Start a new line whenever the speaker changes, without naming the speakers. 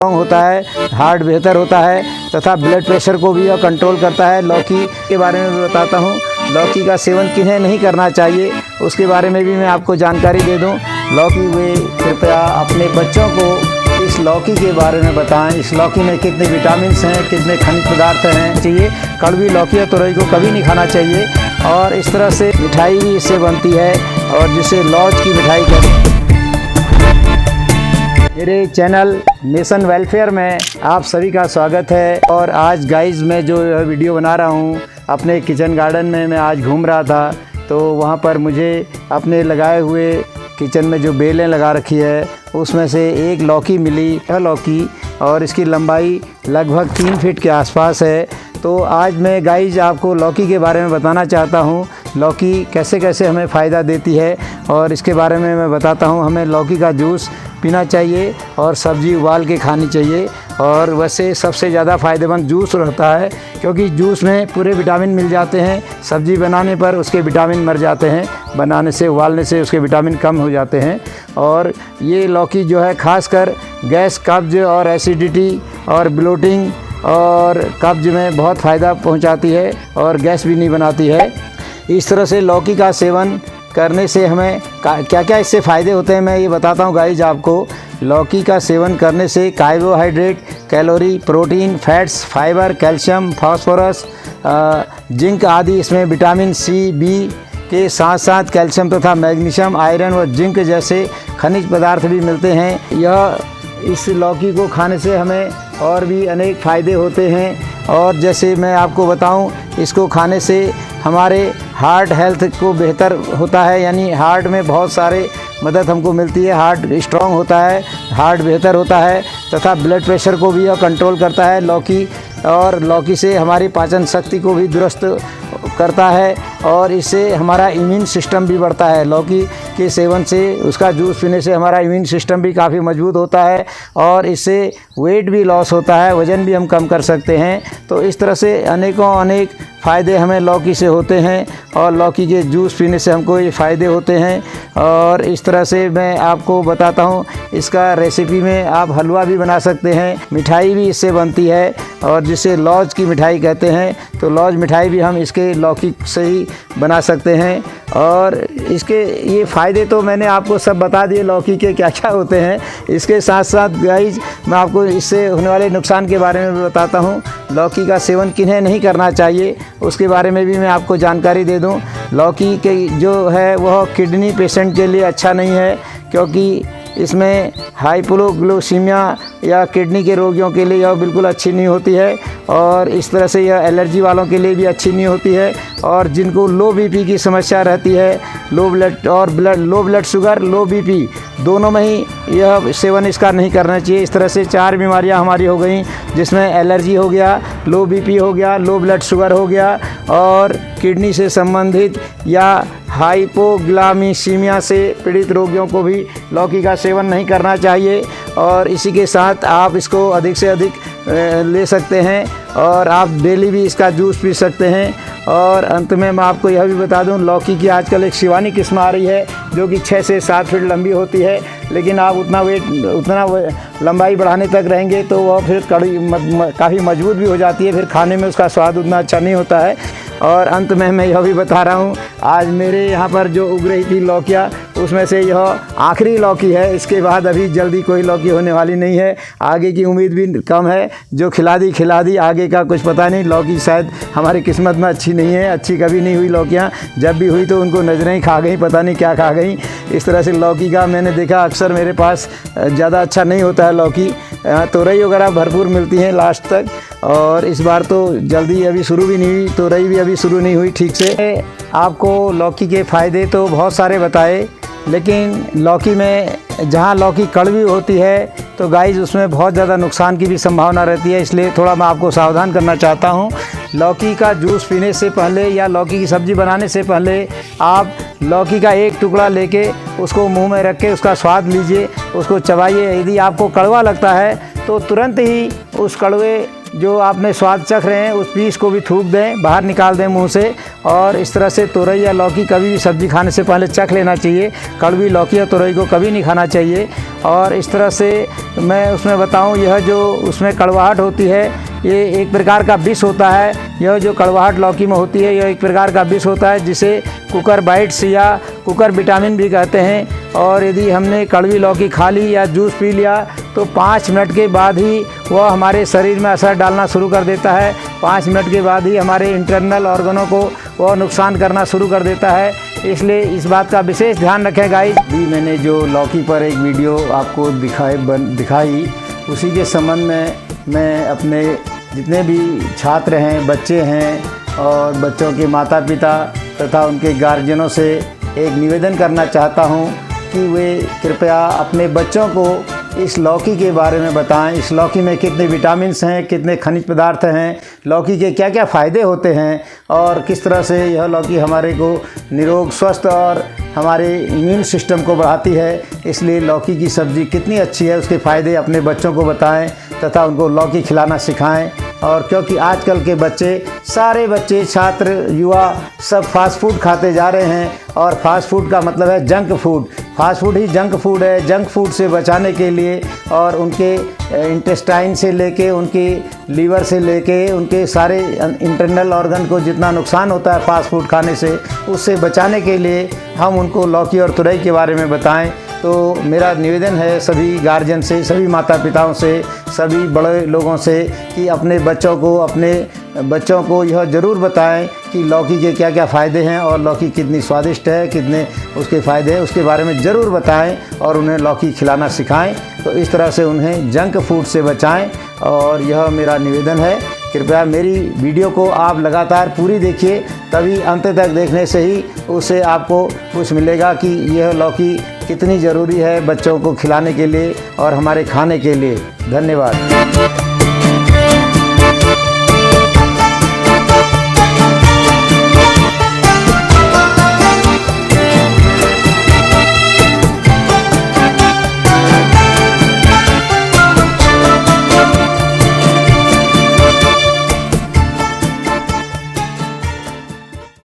होता है, हार्ट बेहतर होता है तथा ब्लड प्रेशर को भी यह कंट्रोल करता है। लौकी के बारे में भी बताता हूँ, लौकी का सेवन किन्हें नहीं करना चाहिए उसके बारे में भी मैं आपको जानकारी दे दूँ। लौकी वे कृपया अपने बच्चों को इस लौकी के बारे में बताएं। इस लौकी में कितने विटामिन हैं, कितने खनिज पदार्थ हैं चाहिए। कड़वी लौकी या तुरई को कभी नहीं खाना चाहिए। और इस तरह से मिठाई भी इससे बनती है और जिसे लौज की मिठाई कहते हैं। मेरे चैनल नेशन वेलफेयर में आप सभी का स्वागत है। और आज गाइस मैं जो वीडियो बना रहा हूँ, अपने किचन गार्डन में मैं आज घूम रहा था तो वहाँ पर मुझे अपने लगाए हुए किचन में जो बेलें लगा रखी है उसमें से एक लौकी मिली। यह लौकी और इसकी लंबाई लगभग 3 फीट के आसपास है। तो आज मैं गाइस आपको लौकी के बारे में बताना चाहता हूँ, लौकी कैसे कैसे हमें फ़ायदा देती है और इसके बारे में मैं बताता हूँ। हमें लौकी का जूस पीना चाहिए और सब्ज़ी उबाल के खानी चाहिए। और वैसे सबसे ज़्यादा फ़ायदेमंद जूस रहता है क्योंकि जूस में पूरे विटामिन मिल जाते हैं। सब्ज़ी बनाने पर उसके विटामिन मर जाते हैं, बनाने से उबालने से उसके विटामिन कम हो जाते हैं। और ये लौकी जो है खासकर गैस, कब्ज़ और एसिडिटी और ब्लोटिंग और कब्ज़ में बहुत फ़ायदा पहुंचाती है और गैस भी नहीं बनाती है। इस तरह से लौकी का सेवन करने से हमें क्या क्या इससे फ़ायदे होते हैं मैं ये बताता हूँ गाइज आपको। लौकी का सेवन करने से carbohydrate, calorie, protein, fats, fibre, calcium, phosphorus, zinc आदि इसमें विटामिन सी, बी के साथ साथ कैल्शियम तथा मैग्नीशियम, आयरन व जिंक जैसे खनिज पदार्थ भी मिलते हैं। इस लौकी को खाने से हमें और भी अनेक फ़ायदे होते हैं। और जैसे मैं आपको बताऊं, इसको खाने से हमारे हार्ट हेल्थ को बेहतर होता है, यानी हार्ट में बहुत सारे मदद हमको मिलती है। हार्ट स्ट्रांग होता है, हार्ट बेहतर होता है तथा ब्लड प्रेशर को भी यह कंट्रोल करता है लौकी। और लौकी से हमारी पाचन शक्ति को भी दुरुस्त करता है और इससे हमारा इम्यून सिस्टम भी बढ़ता है। लौकी के सेवन से, उसका जूस पीने से हमारा इम्यून सिस्टम भी काफ़ी मजबूत होता है और इससे वेट भी लॉस होता है, वज़न भी हम कम कर सकते हैं। तो इस तरह से अनेकों अनेक फ़ायदे हमें लौकी से होते हैं और लौकी के जूस पीने से हमको ये फ़ायदे होते हैं। और इस तरह से मैं आपको बताता हूँ, इसका रेसिपी में आप हलवा भी बना सकते हैं, मिठाई भी इससे बनती है और जिसे लौज की मिठाई कहते हैं। तो लौज मिठाई भी हम इसके लौकी से ही बना सकते हैं। और इसके ये फ़ायदे तो मैंने आपको सब बता दिए लौकी के क्या क्या होते हैं। इसके साथ साथ गाइज मैं आपको इससे होने वाले नुकसान के बारे में भी बताता हूँ। लौकी का सेवन किन्हें नहीं करना चाहिए उसके बारे में भी मैं आपको जानकारी दे दूँ। लौकी के जो है वह किडनी पेशेंट के लिए अच्छा नहीं है क्योंकि इसमें हाइपोग्लाइसीमिया या किडनी के रोगियों के लिए यह बिल्कुल अच्छी नहीं होती है। और इस तरह से यह एलर्जी वालों के लिए भी अच्छी नहीं होती है। और जिनको लो बीपी की समस्या रहती है, लो ब्लड शुगर, लो बीपी दोनों में ही यह सेवन इसका नहीं करना चाहिए। इस तरह से 4 बीमारियां हमारी हो गई, जिसमें एलर्जी हो गया, लो बीपी हो गया, लो ब्लड शुगर हो गया और किडनी से संबंधित या हाइपोग्लाइसीमिया से पीड़ित रोगियों को भी लौकी का सेवन नहीं करना चाहिए। और इसी के साथ आप इसको अधिक से अधिक ले सकते हैं और आप डेली भी इसका जूस पी सकते हैं। और अंत में मैं आपको यह भी बता दूं, लौकी की आजकल एक शिवानी किस्म आ रही है जो कि 6 से 7 फीट लंबी होती है, लेकिन आप उतना लंबाई बढ़ाने तक रहेंगे तो वह फिर काफ़ी मजबूत भी हो जाती है, फिर खाने में उसका स्वाद उतना अच्छा नहीं होता है। और अंत में मैं यह भी बता रहा हूँ, आज मेरे यहाँ पर जो उग रही थी लौकियाँ, उसमें से यह आखिरी लौकी है। इसके बाद अभी जल्दी कोई लौकी होने वाली नहीं है, आगे की उम्मीद भी कम है। जो खिला दी, आगे का कुछ पता नहीं। लौकी शायद हमारी किस्मत में अच्छी नहीं है, अच्छी कभी नहीं हुई लौकियाँ, जब भी हुई तो उनको नजरें ही खा गई, पता नहीं क्या खा गई। इस तरह से लौकी का मैंने देखा अक्सर मेरे पास ज़्यादा अच्छा नहीं होता है लौकी। तोरई वगैरह भरपूर मिलती हैं लास्ट तक, और इस बार तो जल्दी अभी शुरू भी नहीं हुई, तोरई भी अभी शुरू नहीं हुई ठीक से। आपको लौकी के फ़ायदे तो बहुत सारे बताए, लेकिन लौकी में जहाँ लौकी कड़वी होती है तो गाइस उसमें बहुत ज़्यादा नुकसान की भी संभावना रहती है, इसलिए थोड़ा मैं आपको सावधान करना चाहता हूँ। लौकी का जूस पीने से पहले या लौकी की सब्ज़ी बनाने से पहले आप लौकी का एक टुकड़ा लेके उसको मुंह में रख के उसका स्वाद लीजिए, उसको चबाइए। यदि आपको कड़वा लगता है तो तुरंत ही उस कड़वे जो आपने स्वाद चख रहे हैं उस पीस को भी थूक दें, बाहर निकाल दें मुंह से। और इस तरह से तुरई या लौकी कभी भी सब्ज़ी खाने से पहले चख लेना चाहिए। कड़वी लौकी या तुरई को कभी नहीं खाना चाहिए। और इस तरह से मैं उसमें बताऊं, यह जो उसमें कड़वाहट होती है ये एक प्रकार का विष होता है। यह जो कड़वाहट लौकी में होती है यह एक प्रकार का विष होता है जिसे कुकर बाइट्स या कुकर विटामिन भी कहते हैं। और यदि हमने कड़वी लौकी खा ली या जूस पी लिया तो 5 मिनट के बाद ही वह हमारे शरीर में असर डालना शुरू कर देता है। 5 मिनट के बाद ही हमारे इंटरनल ऑर्गनों को वह नुकसान करना शुरू कर देता है। इसलिए इस बात का विशेष ध्यान रखें गाइस। भी मैंने जो लौकी पर एक वीडियो आपको दिखाई उसी के संबंध में मैं अपने जितने भी छात्र हैं, बच्चे हैं और बच्चों के माता पिता तथा उनके गार्जियनों से एक निवेदन करना चाहता हूं कि वे कृपया अपने बच्चों को इस लौकी के बारे में बताएं। इस लौकी में कितने विटामिन्स हैं, कितने खनिज पदार्थ हैं, लौकी के क्या क्या फ़ायदे होते हैं और किस तरह से यह लौकी हमारे को निरोग, स्वस्थ और हमारे इम्यून सिस्टम को बढ़ाती है। इसलिए लौकी की सब्ज़ी कितनी अच्छी है उसके फ़ायदे अपने बच्चों को बताएं तथा उनको लौकी खिलाना सिखाएं। और क्योंकि आजकल के बच्चे, सारे बच्चे, छात्र, युवा सब फास्ट फूड खाते जा रहे हैं। और फास्ट फूड का मतलब है जंक फूड। फास्ट फूड ही जंक फूड है। जंक फूड से बचाने के लिए और उनके इंटेस्टाइन से लेके, उनके लीवर से लेके, उनके सारे इंटरनल ऑर्गन को जितना नुकसान होता है फास्ट फूड खाने से, उससे बचाने के लिए हम उनको लौकी और तुरई के बारे में बताएं। तो मेरा निवेदन है सभी गार्जियन से, सभी माता पिताओं से, सभी बड़े लोगों से कि अपने बच्चों को यह ज़रूर बताएं कि लौकी के क्या क्या फ़ायदे हैं और लौकी कितनी स्वादिष्ट है, कितने उसके फ़ायदे हैं, उसके बारे में ज़रूर बताएं और उन्हें लौकी खिलाना सिखाएं। तो इस तरह से उन्हें जंक फूड से बचाएं और यह मेरा निवेदन है। कृपया मेरी वीडियो को आप लगातार पूरी देखिए, तभी अंत तक देखने से ही उससे आपको कुछ मिलेगा कि यह लौकी कितनी ज़रूरी है बच्चों को खिलाने के लिए और हमारे खाने के लिए। धन्यवाद।